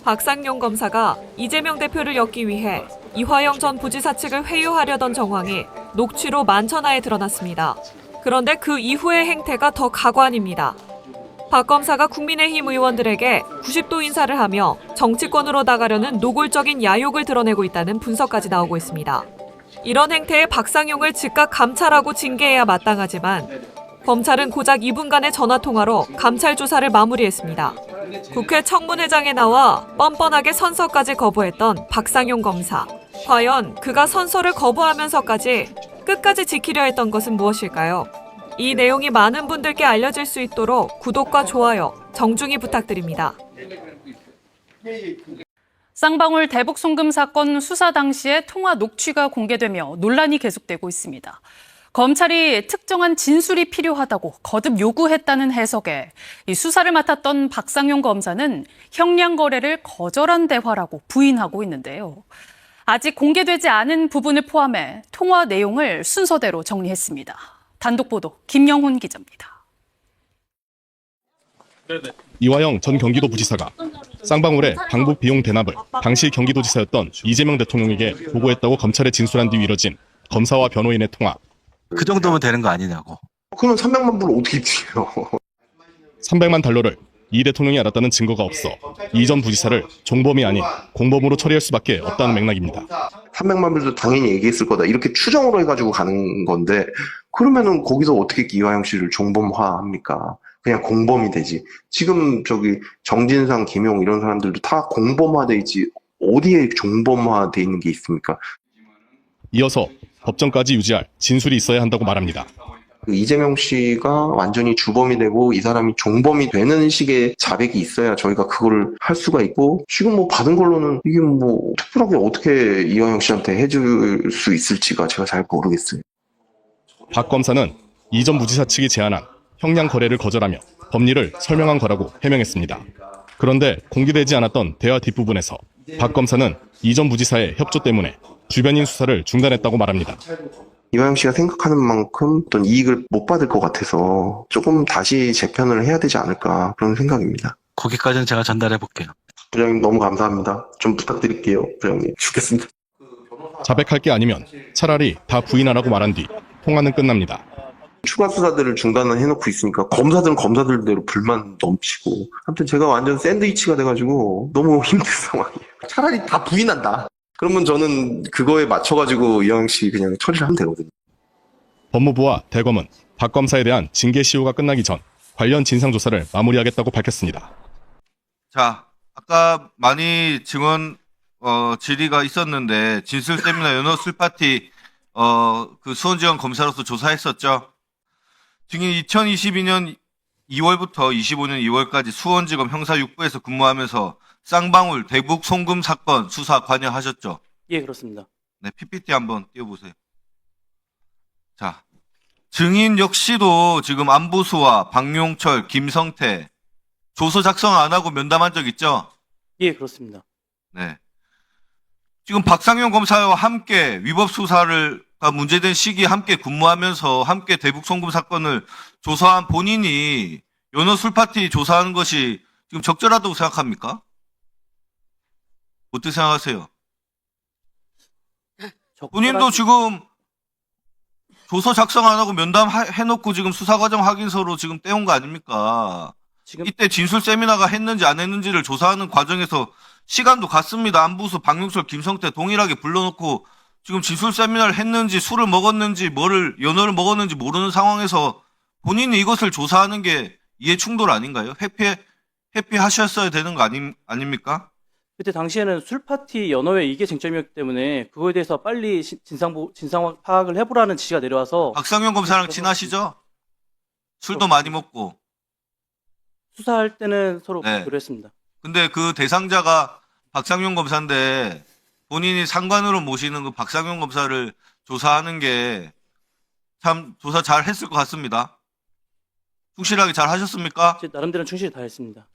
박상용 검사가 이재명 대표를 엮기 위해 이화영 전 부지사 측을 회유하려던 정황이 녹취로 만천하에 드러났습니다. 그런데 그 이후의 행태가 더 가관입니다. 박 검사가 국민의힘 의원들에게 90도 인사를 하며 정치권으로 나가려는 노골적인 야욕을 드러내고 있다는 분석까지 나오고 있습니다. 이런 행태에 박상용을 즉각 감찰하고 징계해야 마땅하지만 검찰은 고작 2분간의 전화통화로 감찰 조사를 마무리했습니다. 국회 청문회장에 나와 뻔뻔하게 선서까지 거부했던 박상용 검사. 과연 그가 선서를 거부하면서까지 끝까지 지키려 했던 것은 무엇일까요? 이 내용이 많은 분들께 알려질 수 있도록 구독과 좋아요, 정중히 부탁드립니다. 쌍방울 대북 송금 사건 수사 당시의 통화 녹취가 공개되며 논란이 계속되고 있습니다. 검찰이 특정한 진술이 필요하다고 거듭 요구했다는 해석에 이 수사를 맡았던 박상용 검사는 형량 거래를 거절한 대화라고 부인하고 있는데요. 아직 공개되지 않은 부분을 포함해 통화 내용을 순서대로 정리했습니다. 단독 보도 김영훈 기자입니다. 이화영 전 경기도부지사가 쌍방울의 방북 비용 대납을 당시 경기도지사였던 이재명 대통령에게 보고했다고 검찰에 진술한 뒤 이뤄진 검사와 변호인의 통화. 그 정도면 되는 거 아니냐고. 그러면 300만 불을 어떻게 주세요? 300만 달러를 이 대통령이 알았다는 증거가 없어 이 전 부지사를 종범이 아닌 공범으로 처리할 수밖에 없다는 맥락입니다. 300만 불도 당연히 얘기했을 거다. 이렇게 추정으로 해가지고 가는 건데 그러면은 거기서 어떻게 이화영 씨를 종범화합니까? 그냥 공범이 되지. 지금 저기 정진상, 김용 이런 사람들도 다 공범화돼 있지 어디에 종범화돼 있는 게 있습니까? 이어서 법정까지 유지할 진술이 있어야 한다고 말합니다. 이재명 씨가 완전히 주범이 되고 이 사람이 종범이 되는 식의 자백이 있어야 저희가 그거를 할 수가 있고 지금 뭐 받은 걸로는 이게 뭐 특별하게 어떻게 이화영 씨한테 해줄 수 있을지가 제가 잘 모르겠어요. 박 검사는 이 전 부지사 측이 제안한 형량 거래를 거절하며 법리를 설명한 거라고 해명했습니다. 그런데 공개되지 않았던 대화 뒷부분에서 박 검사는 이 전 부지사의 협조 때문에 주변인 수사를 중단했다고 말합니다. 이화영 씨가 생각하는 만큼 어떤 이익을 못 받을 것 같아서 조금 다시 재편을 해야 되지 않을까 그런 생각입니다. 거기까지는 제가 전달해 볼게요. 부장님 너무 감사합니다. 좀 부탁드릴게요. 부장님 죽겠습니다. 자백할 게 아니면 차라리 다 부인하라고 말한 뒤 통화는 끝납니다. 추가 수사들을 중단을 해놓고 있으니까 검사들은 검사들대로 불만 넘치고 아무튼 제가 완전 샌드위치가 돼가지고 너무 힘든 상황이에요. 차라리 다 부인한다. 그러면 저는 그거에 맞춰가지고 이화영 씨 그냥 처리를 하면 되거든요. 법무부와 대검은 박 검사에 대한 징계 시효가 끝나기 전 관련 진상조사를 마무리하겠다고 밝혔습니다. 자, 아까 많이 증언 질의가 있었는데 진술 세미나 연어 술파티 그 수원지원 검사로서 조사했었죠. 증인 2022년 2월부터 25년 2월까지 수원지검 형사 6부에서 근무하면서 쌍방울 대북 송금 사건 수사 관여하셨죠? 예, 그렇습니다. 네, PPT 한번 띄워보세요. 자, 증인 역시도 지금 안부수와 박용철, 김성태 조서 작성 안 하고 면담한 적 있죠? 예, 그렇습니다. 네. 지금 박상용 검사와 함께 위법 수사가 문제된 시기에 함께 근무하면서 함께 대북 송금 사건을 조사한 본인이 연어 술파티 조사하는 것이 지금 적절하다고 생각합니까? 어떻게 생각하세요? 본인도 지금 조서 작성 안 하고 면담 해놓고 지금 수사과정 확인서로 지금 떼온 거 아닙니까? 지금 이때 진술 세미나가 했는지 안 했는지를 조사하는 과정에서 시간도 갔습니다. 안부수, 박용철, 김성태 동일하게 불러놓고 지금 진술 세미나를 했는지 술을 먹었는지 연어를 먹었는지 모르는 상황에서 본인이 이것을 조사하는 게 이해 충돌 아닌가요? 회피하셨어야 되는 거 아닙니까? 그때 당시에는 술파티 연어회 이게 쟁점이었기 때문에 그거에 대해서 빨리 진상 파악을 해보라는 지시가 내려와서 박상용 검사랑 친하시죠? 술도 많이 먹고. 수사할 때는 서로 네. 그랬습니다. 근데 그 대상자가 박상용 검사인데 본인이 상관으로 모시는 그 박상용 검사를 조사하는 게 참 조사 잘 했을 것 같습니다. 충실하게 잘 하셨습니까? 제 나름대로 충실히 다 했습니다.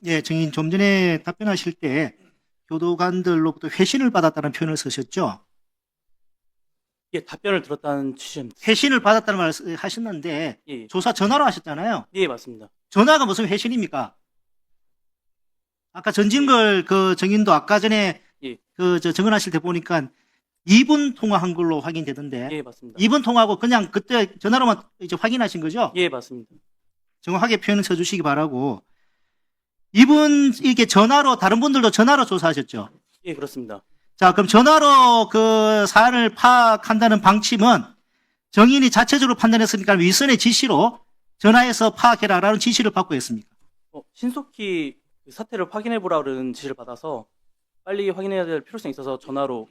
예, 증인 좀 전에 답변하실 때 교도관들로부터 회신을 받았다는 표현을 쓰셨죠? 예, 답변을 들었다는 취지입니다. 회신을 받았다는 말을 하셨는데 예, 조사 전화로 하셨잖아요. 예, 맞습니다. 전화가 무슨 회신입니까? 아까 전진걸 그 증인도 아까 전에 예. 증언하실 때 보니까 2분 통화한 걸로 확인되던데 예, 맞습니다. 2분 통화하고 그냥 그때 전화로만 이제 확인하신 거죠? 예, 맞습니다. 정확하게 표현을 쳐주시기 바라고. 2분 이게 전화로 다른 분들도 전화로 조사하셨죠? 예, 그렇습니다. 자, 그럼 전화로 그 사안을 파악한다는 방침은 정인이 자체적으로 판단했으니까 윗선의 지시로 전화해서 파악해라라는 지시를 받고 했습니까? 신속히 그 사태를 확인해보라는 지시를 받아서 빨리 확인해야 될 필요성이 있어서 전화로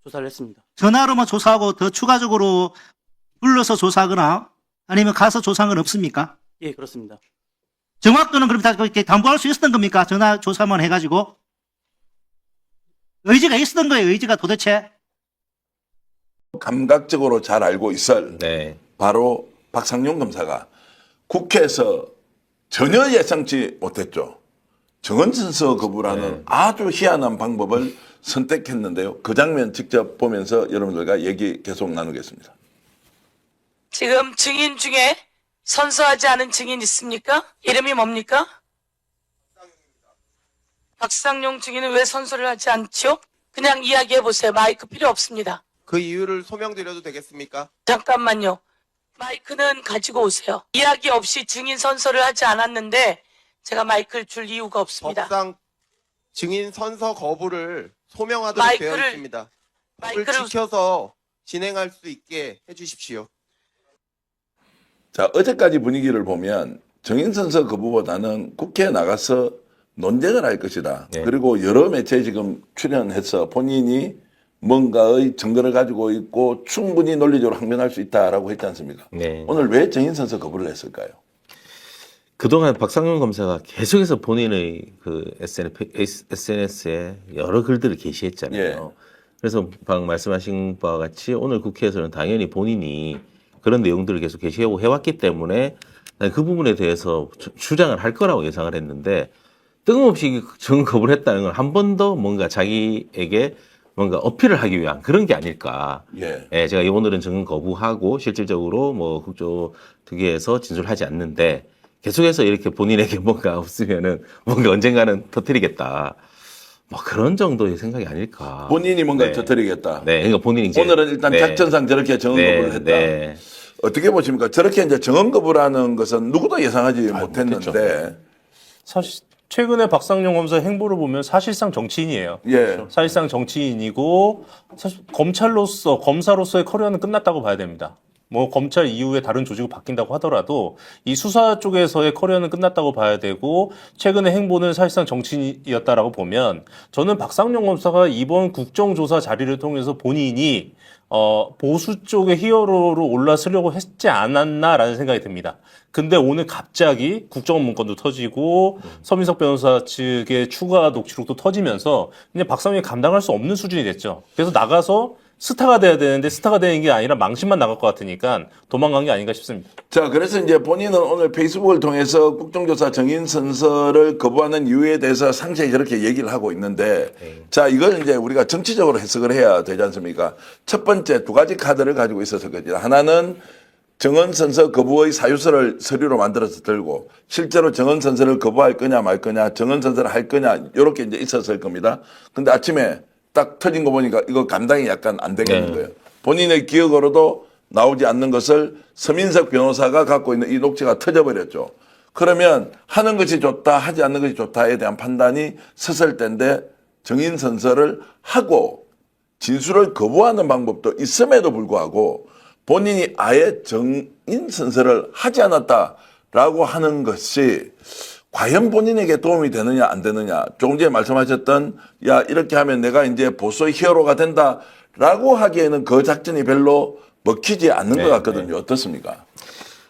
조사를 했습니다. 전화로만 조사하고 더 추가적으로 불러서 조사하거나 아니면 가서 조사한 건 없습니까? 예, 그렇습니다. 정확도는 그럼 다 이렇게 담보할 수 있었던 겁니까? 전화 조사만 해가지고. 의지가 있었던 거예요, 의지가 도대체. 감각적으로 잘 알고 있을 네. 바로 박상용 검사가 국회에서 전혀 예상치 못했죠. 정언선서 거부라는 아주 희한한 방법을 선택했는데요. 그 장면 직접 보면서 여러분들과 얘기 계속 나누겠습니다. 지금 증인 중에 선서하지 않은 증인 있습니까? 이름이 뭡니까? 박상용 증인은 왜 선서를 하지 않죠? 그냥 이야기해 보세요. 마이크 필요 없습니다. 그 이유를 소명드려도 되겠습니까? 잠깐만요. 마이크는 가지고 오세요. 이야기 없이 증인 선서를 하지 않았는데 제가 마이크를 줄 이유가 없습니다. 법상 증인 선서 거부를 소명하도록 되어 있습니다. 법을 지켜서 진행할 수 있게 해주십시오. 자, 어제까지 분위기를 보면 정인선서 거부보다는 국회에 나가서 논쟁을 할 것이다. 네. 그리고 여러 매체에 지금 출연해서 본인이 뭔가의 증거를 가지고 있고 충분히 논리적으로 항변할 수 있다라고 했지 않습니까? 네. 오늘 왜 정인선서 거부를 했을까요? 그동안 박상용 검사가 계속해서 본인의 그 SNS에 여러 글들을 게시했잖아요. 예. 그래서 방금 말씀하신 바와 같이 오늘 국회에서는 당연히 본인이 그런 내용들을 계속 게시하고 해왔기 때문에 그 부분에 대해서 주장을 할 거라고 예상을 했는데 뜬금없이 증거 거부를 했다는 건 한 번 더 뭔가 자기에게 뭔가 어필을 하기 위한 그런 게 아닐까. 예. 예, 제가 오늘은 증거 거부하고 실질적으로 뭐 국조특위에서 진술하지 않는데 계속해서 이렇게 본인에게 뭔가 없으면은 뭔가 언젠가는 터뜨리겠다. 뭐 그런 정도의 생각이 아닐까. 본인이 뭔가 네. 터뜨리겠다. 네, 그러니까 본인이 이제 오늘은 일단 네. 작전상 저렇게 정언 거부를 했다. 네. 어떻게 보십니까? 저렇게 이제 정언 거부라는 것은 누구도 예상하지 못했는데. 사실 최근에 박상용 검사 행보를 보면 사실상 정치인이에요. 예. 사실상 정치인이고 사실 검사로서의 커리어는 끝났다고 봐야 됩니다. 뭐 검찰 이후에 다른 조직으로 바뀐다고 하더라도 이 수사 쪽에서의 커리어는 끝났다고 봐야 되고 최근의 행보는 사실상 정치인이었다라고 보면 저는 박상용 검사가 이번 국정조사 자리를 통해서 본인이 보수 쪽의 히어로로 올라서려고 했지 않았나라는 생각이 듭니다. 근데 오늘 갑자기 국정원 문건도 터지고 서민석 변호사 측의 추가 녹취록도 터지면서 이제 박상용이 감당할 수 없는 수준이 됐죠. 그래서 나가서 스타가 돼야 되는데 스타가 되는 게 아니라 망신만 나갈 것 같으니까 도망간 게 아닌가 싶습니다. 자, 그래서 이제 본인은 오늘 페이스북을 통해서 국정조사 정인 선서를 거부하는 이유에 대해서 상세히 저렇게 얘기를 하고 있는데, 자, 이걸 이제 우리가 정치적으로 해석을 해야 되지 않습니까? 첫 번째 두 가지 카드를 가지고 있었을 거죠. 하나는 정언 선서 거부의 사유서를 서류로 만들어서 들고 실제로 정언 선서를 거부할 거냐 말 거냐, 정언 선서를 할 거냐 이렇게 이제 있었을 겁니다. 근데 아침에 딱 터진 거 보니까 이거 감당이 약간 안 되겠는 거예요. 본인의 기억으로도 나오지 않는 것을 서민석 변호사가 갖고 있는 이 녹취가 터져버렸죠. 그러면 하는 것이 좋다, 하지 않는 것이 좋다에 대한 판단이 섰을 텐데 정인 선서를 하고 진술을 거부하는 방법도 있음에도 불구하고 본인이 아예 정인 선서를 하지 않았다라고 하는 것이 과연 본인에게 도움이 되느냐 안 되느냐. 조금 전에 말씀하셨던 야 이렇게 하면 내가 이제 보수의 히어로가 된다라고 하기에는 그 작전이 별로 먹히지 않는 것 같거든요. 어떻습니까?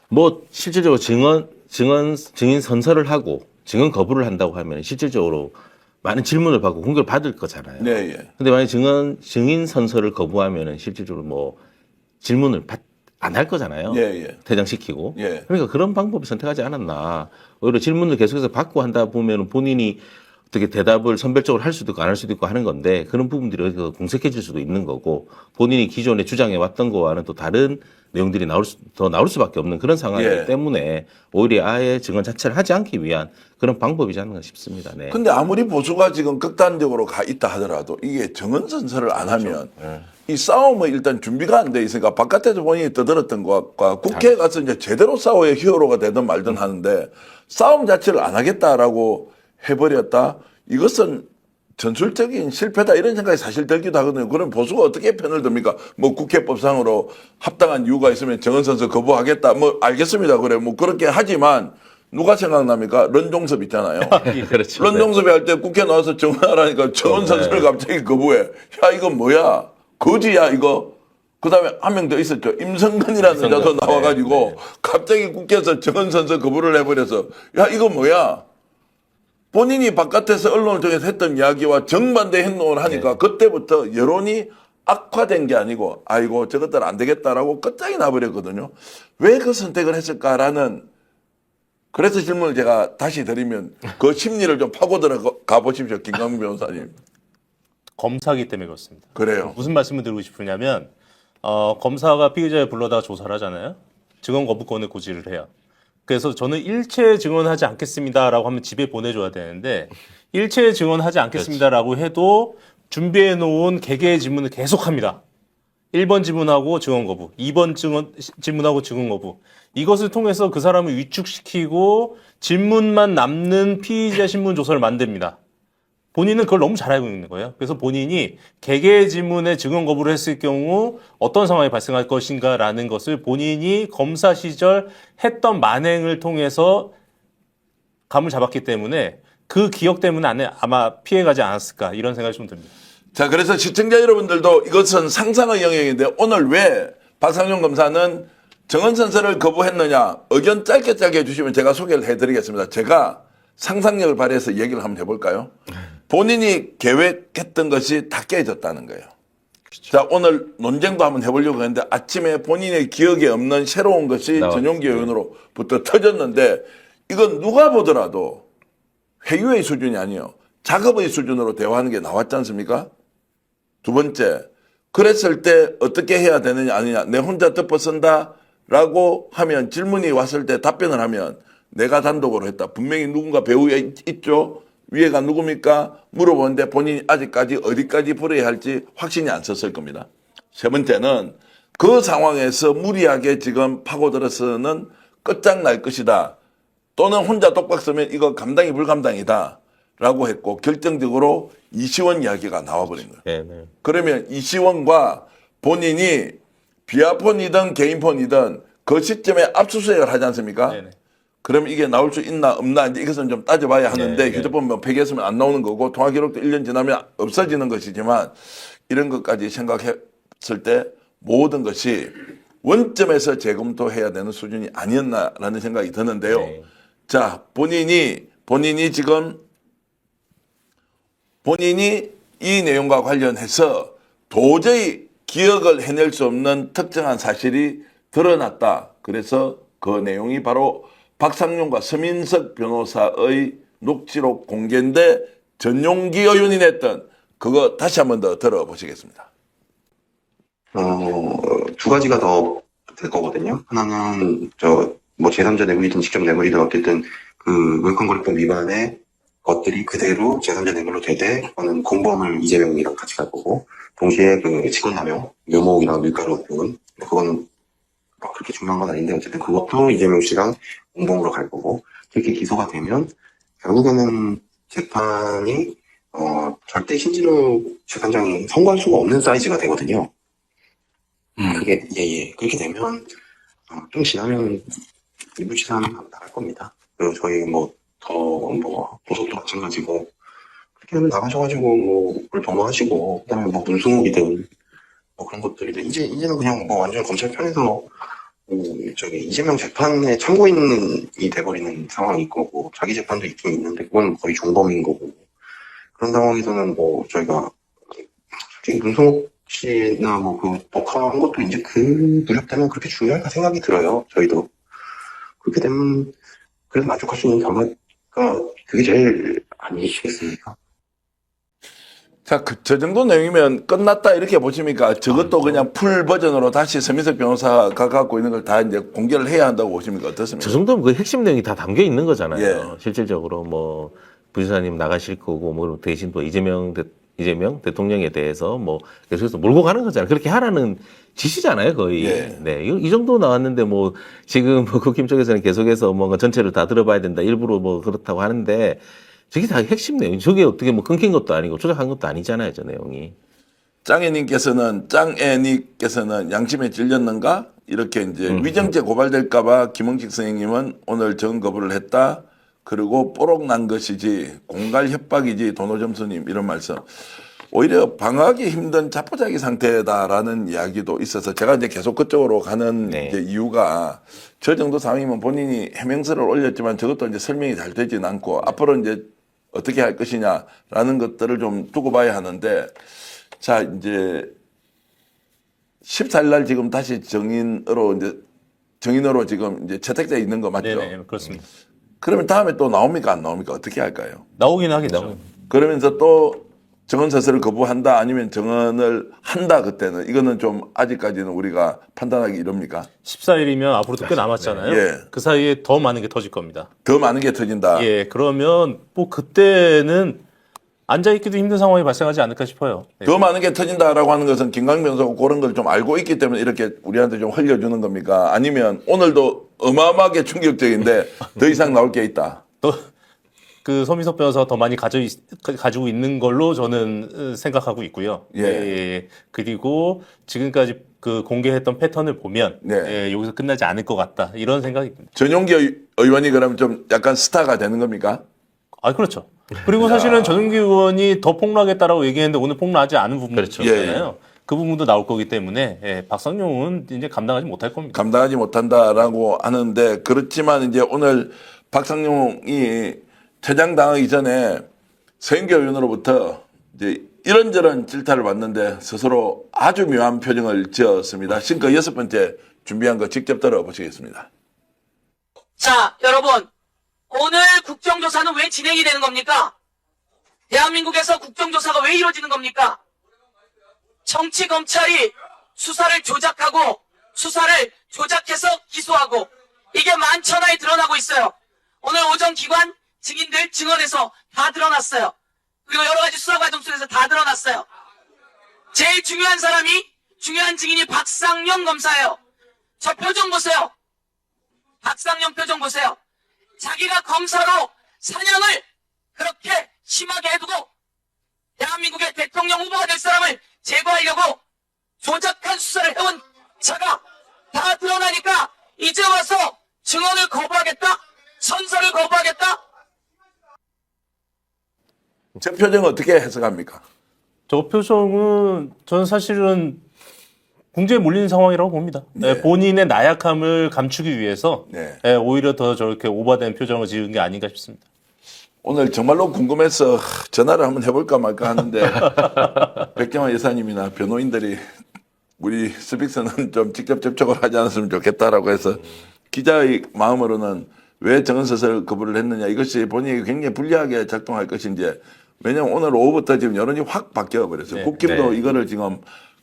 뭐 실질적으로 증인 선서를 하고 증언 거부를 한다고 하면 실질적으로 많은 질문을 받고 공격을 받을 거잖아요. 네, 예. 근데 만약 증인 선서를 거부하면은 실질적으로 뭐 질문을 안 할 거잖아요. 예, 예. 퇴장시키고. 예. 그러니까 그런 방법을 선택하지 않았나. 오히려 질문을 계속해서 받고 한다 보면 본인이 어떻게 대답을 선별적으로 할 수도 있고 안 할 수도 있고 하는 건데 그런 부분들이 어디서 공색해질 수도 있는 거고 본인이 기존에 주장해 왔던 거와는 또 다른 내용들이 더 나올 수밖에 없는 그런 상황이기 예. 때문에 오히려 아예 증언 자체를 하지 않기 위한 그런 방법이지 않나 싶습니다. 네. 근데 아무리 보수가 지금 극단적으로 가 있다 하더라도 이게 정언 선서를 안 하면 이 싸움은 일단 준비가 안 돼 있으니까 바깥에서 본인이 떠들었던 것과 국회에 가서 이제 제대로 싸워야 히어로가 되든 말든 하는데 싸움 자체를 안 하겠다라고 해버렸다. 이것은 전술적인 실패다 이런 생각이 사실 들기도 하거든요. 그럼 보수가 어떻게 편을 듭니까? 뭐 국회법상으로 합당한 이유가 있으면 정언 선서 거부하겠다. 뭐 알겠습니다. 그래 뭐 그렇게 하지만 누가 생각납니까? 런종섭 있잖아요. 그렇죠. 런종섭이 할 때 국회 나와서 정언하라니까 정언 선서를 갑자기 거부해. 야 이거 뭐야? 거지야 이거. 그다음에 한 명 더 있었죠. 임성근이라는 자도 나와가지고 갑자기 국회에서 정언 선서 거부를 해버려서 야 이거 뭐야? 본인이 바깥에서 언론을 통해서 했던 이야기와 정반대 행동을 하니까 그때부터 여론이 악화된 게 아니고 아이고 저것들 안 되겠다라고 끝장이 나버렸거든요. 왜 그 선택을 했을까라는 그래서 질문을 제가 다시 드리면 그 심리를 좀 파고 들어가 보십시오. 김강민 변호사님. 검사기 때문에 그렇습니다. 그래요. 무슨 말씀을 드리고 싶으냐면 검사가 피의자를 불러다가 조사를 하잖아요. 증언 거부권을 고지를 해요. 그래서 저는 일체 증언하지 않겠습니다라고 하면 집에 보내줘야 되는데 일체 증언하지 않겠습니다라고 해도 준비해 놓은 개개의 질문을 계속합니다. 1번 질문하고 증언 거부, 2번 질문하고 증언 거부. 이것을 통해서 그 사람을 위축시키고 질문만 남는 피의자 신문 조서를 만듭니다. 본인은 그걸 너무 잘 알고 있는 거예요. 그래서 본인이 개개의 질문에 증언 거부를 했을 경우 어떤 상황이 발생할 것인가라는 것을 본인이 검사 시절 했던 만행을 통해서 감을 잡았기 때문에 그 기억 때문에 아마 피해가지 않았을까 이런 생각이 좀 듭니다. 자, 그래서 시청자 여러분들도 이것은 상상의 영역인데 오늘 왜 박상용 검사는 정언 선서를 거부했느냐 의견 짧게 해주시면 제가 소개를 해드리겠습니다. 제가 상상력을 발휘해서 얘기를 한번 해볼까요? 본인이 계획했던 것이 다 깨졌다는 거예요. 자, 오늘 논쟁도 한번 해보려고 했는데 아침에 본인의 기억에 없는 새로운 것이 전용기 의원으로부터 터졌는데 이건 누가 보더라도 회유의 수준이 아니에요. 작업의 수준으로 대화하는 게 나왔지 않습니까? 두 번째, 그랬을 때 어떻게 해야 되느냐 아니냐. 내 혼자 덮어 쓴다라고 하면 질문이 왔을 때 답변을 하면 내가 단독으로 했다. 분명히 누군가 배후에 있죠. 위에가 누굽니까? 물어보는데 본인이 아직까지 어디까지 불어야 할지 확신이 안 섰을 겁니다. 세 번째는 그 상황에서 무리하게 지금 파고들어서는 끝장날 것이다. 또는 혼자 똑박 서면 이거 감당이 불감당이다. 라고 했고 결정적으로 이시원 이야기가 나와버린 거예요. 네. 그러면 이시원과 본인이 비아폰이든 개인폰이든 그 시점에 압수수색을 하지 않습니까? 네네. 그럼 이게 나올 수 있나 없나 이제 이것은 좀 따져봐야 하는데 네. 휴대폰 뭐 폐기했으면 안 나오는 거고 통화 기록도 1년 지나면 없어지는 것이지만 이런 것까지 생각했을 때 모든 것이 원점에서 재검토해야 되는 수준이 아니었나라는 생각이 드는데요. 네. 자, 본인이 지금 본인이 이 내용과 관련해서 도저히 기억을 해낼 수 없는 특정한 사실이 드러났다. 그래서 그 내용이 바로 박상용과 서민석 변호사의 녹취록 공개인데 전용기 의원이 냈던 그거 다시 한 번 더 들어보시겠습니다. 두 가지가 더 될 거거든요. 하나는 뭐 제3자 뇌물이든 직접 뇌물이든 어쨌든 그 물권거래법 위반의 것들이 그대로 제3자 뇌물로 되되 그거는 공범을 이재명이랑 같이 갈 거고 동시에 그 직권남용 묘목이나 밀가루 부분 그거는 그렇게 중요한 건 아닌데 어쨌든 그것도 이재명 씨랑 공범으로 갈 거고 그렇게 기소가 되면 결국에는 재판이 절대 신진우 재판장이 선고할 수가 없는 사이즈가 되거든요. 그게 그렇게 되면 좀 지나면 일부치산 나갈 겁니다. 그리고 저희 보석도 마찬가지고 그렇게 되면 나가셔가지고 뭘 도모하시고 그다음에 문승욱이든 그런 것들이든 이제는 그냥 완전 검찰 편에서 이재명 재판에 참고인이 돼버리는 상황이 있고 자기 재판도 있긴 있는데 그건 거의 종범인 거고 그런 상황에서는 저희가 솔직히 문승욱 씨나 그 녹화한 것도 이제 그 무렵 되면 그렇게 중요할까 생각이 들어요. 저희도 그렇게 되면 그래도 만족할 수 있는 결과가 그게 제일 아니시겠습니까? 자, 저 정도 내용이면 끝났다 이렇게 보십니까? 저것도 그냥 풀 버전으로 다시 서민석 변호사가 갖고 있는 걸 다 이제 공개를 해야 한다고 보십니까? 어떻습니까? 저 정도면 그 핵심 내용이 다 담겨 있는 거잖아요. 예. 실질적으로 뭐 부지사님 나가실 거고 뭐 대신 또 이재명 대통령에 대해서 뭐 계속해서 몰고 가는 거잖아요. 그렇게 하라는 지시잖아요, 거의. 예. 네, 이 정도 나왔는데 뭐 지금 국힘 쪽에서는 계속해서 뭔가 전체를 다 들어봐야 된다, 일부러 뭐 그렇다고 하는데 저게 다 핵심 내용. 저게 어떻게 뭐 끊긴 것도 아니고 조작한 것도 아니잖아요, 저 내용이. 짱애님께서는 양심에 찔렸는가? 이렇게 이제 위정죄 고발될까봐 김홍식 선생님은 오늘 정은 거부를 했다. 그리고 뽀록 난 것이지 공갈 협박이지 도노점수님 이런 말씀. 오히려 방어하기 힘든 자포자기 상태다라는 이야기도 있어서 제가 이제 계속 그쪽으로 가는 이제 이유가 저 정도 상황이면 본인이 해명서를 올렸지만 저것도 이제 설명이 잘 되진 않고 앞으로 이제 어떻게 할 것이냐라는 것들을 좀 두고 봐야 하는데 자, 이제 14일 날 지금 다시 정인으로 지금 이제 채택돼 있는 거 맞죠? 네네, 그렇습니다. 그러면 다음에 또 나옵니까? 안 나옵니까? 어떻게 할까요? 나오긴 하겠죠. 그러면서 또 정원 서서를 거부한다 아니면 정원을 한다 그때는 이거는 좀 아직까지는 우리가 판단하기 이릅니까? 14일이면 앞으로도 꽤 남았잖아요. 예. 그 사이에 더 많은 게 터질 겁니다. 더 많은 게 터진다. 예, 그러면 뭐 그때는 앉아있기도 힘든 상황이 발생하지 않을까 싶어요. 예. 더 많은 게 터진다라고 하는 것은 김광 변호사가 그런 걸 좀 알고 있기 때문에 이렇게 우리한테 좀 흘려주는 겁니까? 아니면 오늘도 어마어마하게 충격적인데 더 이상 나올 게 있다. 그 서민석 변호사가 더 많이 가지고 있는 걸로 저는 생각하고 있고요. 예. 예. 그리고 지금까지 그 공개했던 패턴을 보면 네. 예, 여기서 끝나지 않을 것 같다. 이런 생각입니다. 전용기 의원이 그러면 좀 약간 스타가 되는 겁니까? 아, 그렇죠. 그리고 사실은 전용기 의원이 더 폭로하겠다라고 얘기했는데 오늘 폭로하지 않은 부분도 있잖아요. 그 부분도 나올 거기 때문에 예, 박상용은 이제 감당하지 못할 겁니다. 감당하지 못한다라고 하는데 그렇지만 이제 오늘 박상용이 퇴장당하기 전에 서인교 의원으로부터 이제 이런저런 질타를 받는데 스스로 아주 묘한 표정을 지었습니다. 지금껏 6번째 준비한 거 직접 들어보시겠습니다. 자, 여러분. 오늘 국정조사는 왜 진행이 되는 겁니까? 대한민국에서 국정조사가 왜 이루어지는 겁니까? 정치 검찰이 수사를 조작하고 수사를 조작해서 기소하고 이게 만천하에 드러나고 있어요. 오늘 오전 기관 증인들 증언에서 다 드러났어요. 그리고 여러 가지 수사 과정 속에서 다 드러났어요. 제일 중요한 증인이 박상영 검사예요. 저 표정 보세요. 박상영 표정 보세요. 자기가 검사로 사냥을 그렇게 심하게 해두고 대한민국의 대통령 후보가 될 사람을 제거하려고 조작한 수사를 해온 자가 다 드러나니까 이제 와서 증언을 거부하겠다? 선서를 거부하겠다? 저 표정 어떻게 해석합니까? 저 표정은 저는 사실은 궁지에 몰리는 상황이라고 봅니다. 네. 본인의 나약함을 감추기 위해서 오히려 더 저렇게 오버된 표정을 지은 게 아닌가 싶습니다. 오늘 정말로 궁금해서 전화를 한번 해볼까 말까 하는데 백경화 여사님이나 변호인들이 우리 스픽스는 좀 직접 접촉을 하지 않았으면 좋겠다라고 해서 기자의 마음으로는 왜 정은서설 거부를 했느냐 이것이 본인이 굉장히 불리하게 작동할 것인지 왜냐하면 오늘 오후부터 지금 여론이 확 바뀌어버렸어요. 국힘도 이거를 지금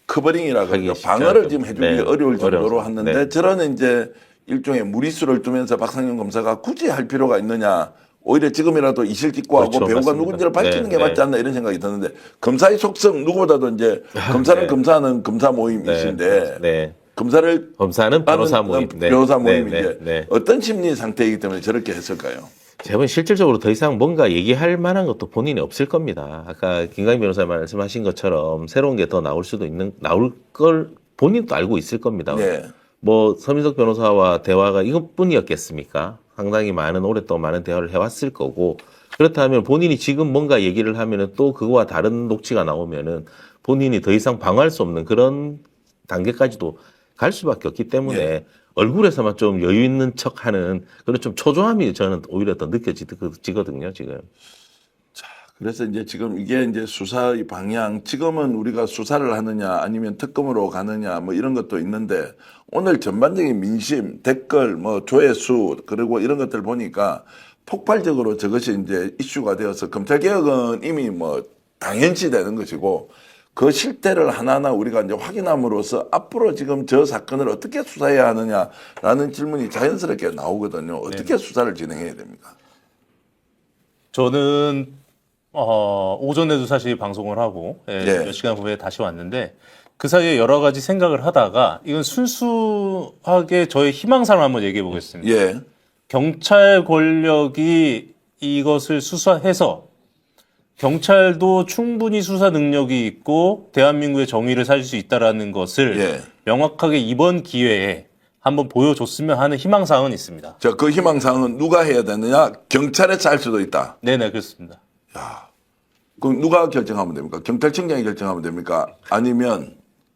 커버링이라 그러죠. 방어를 지금 해주기 어려울 정도로 했는데 저런 이제 일종의 무리수를 두면서 박상영 검사가 굳이 할 필요가 있느냐. 오히려 지금이라도 이실직고하고 그렇죠, 배우가 맞습니다. 누군지를 밝히는 게 맞지 않나 이런 생각이 드는데 검사의 속성 누구보다도 이제 검사는 검사하는 검사 모임이신데 검사는 변호사 모임. 변호사 모임인데 어떤 심리 상태이기 때문에 저렇게 했을까요? 제가 보기엔 실질적으로 더 이상 뭔가 얘기할 만한 것도 본인이 없을 겁니다. 아까 김광희 변호사 말씀하신 것처럼 새로운 게 더 나올 걸 본인도 알고 있을 겁니다. 뭐 서민석 변호사와 대화가 이것뿐이었겠습니까? 상당히 오랫동안 많은 대화를 해왔을 거고 그렇다면 본인이 지금 뭔가 얘기를 하면은 또 그거와 다른 녹취가 나오면은 본인이 더 이상 방어할 수 없는 그런 단계까지도 갈 수밖에 없기 때문에 얼굴에서만 좀 여유 있는 척하는 그런 좀 초조함이 저는 오히려 더 느껴지거든요, 지금. 자, 그래서 이제 지금 이게 이제 수사의 방향, 지금은 우리가 수사를 하느냐 아니면 특검으로 가느냐 뭐 이런 것도 있는데 오늘 전반적인 민심, 댓글, 뭐 조회수 그리고 이런 것들 보니까 폭발적으로 저것이 이제 이슈가 되어서 검찰개혁은 이미 뭐 당연시 되는 것이고 그 실태를 하나하나 우리가 이제 확인함으로써 앞으로 지금 저 사건을 어떻게 수사해야 하느냐라는 질문이 자연스럽게 나오거든요. 어떻게 수사를 진행해야 됩니까? 저는 오전에도 사실 방송을 하고 예. 몇 시간 후에 다시 왔는데 그 사이에 여러 가지 생각을 하다가 이건 순수하게 저의 희망사항을 한번 얘기해 보겠습니다. 예. 경찰 권력이 이것을 수사해서 경찰도 충분히 수사 능력이 있고 대한민국의 정의를 살릴 수 있다라는 것을 예. 명확하게 이번 기회에 한번 보여줬으면 하는 희망사항은 있습니다. 자, 그 희망사항은 누가 해야 되느냐? 경찰에서 할 수도 있다. 네네, 그렇습니다. 그럼 누가 결정하면 됩니까? 경찰청장이 결정하면 됩니까? 아니면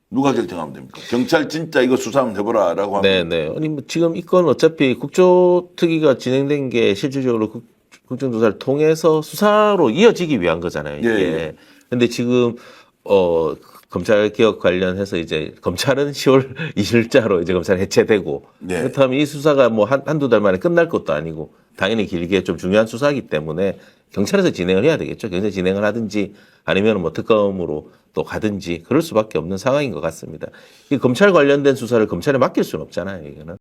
누가 결정하면 됩니까? 경찰 진짜 이거 수사 한번 해보라라고 하면. 네네. 아니, 뭐 지금 이 건 어차피 국조특위가 진행된 게 실질적으로 국정조사를 통해서 수사로 이어지기 위한 거잖아요. 이게. 예. 근데 지금, 검찰 개혁 관련해서 이제 검찰은 10월 20일자로 이제 검찰 해체되고. 예. 그렇다면 이 수사가 뭐 한두 달 만에 끝날 것도 아니고 당연히 길게 좀 중요한 수사이기 때문에 경찰에서 진행을 해야 되겠죠. 경찰 진행을 하든지 아니면 뭐 특검으로 또 가든지 그럴 수밖에 없는 상황인 것 같습니다. 이 검찰 관련된 수사를 검찰에 맡길 수는 없잖아요, 이거는.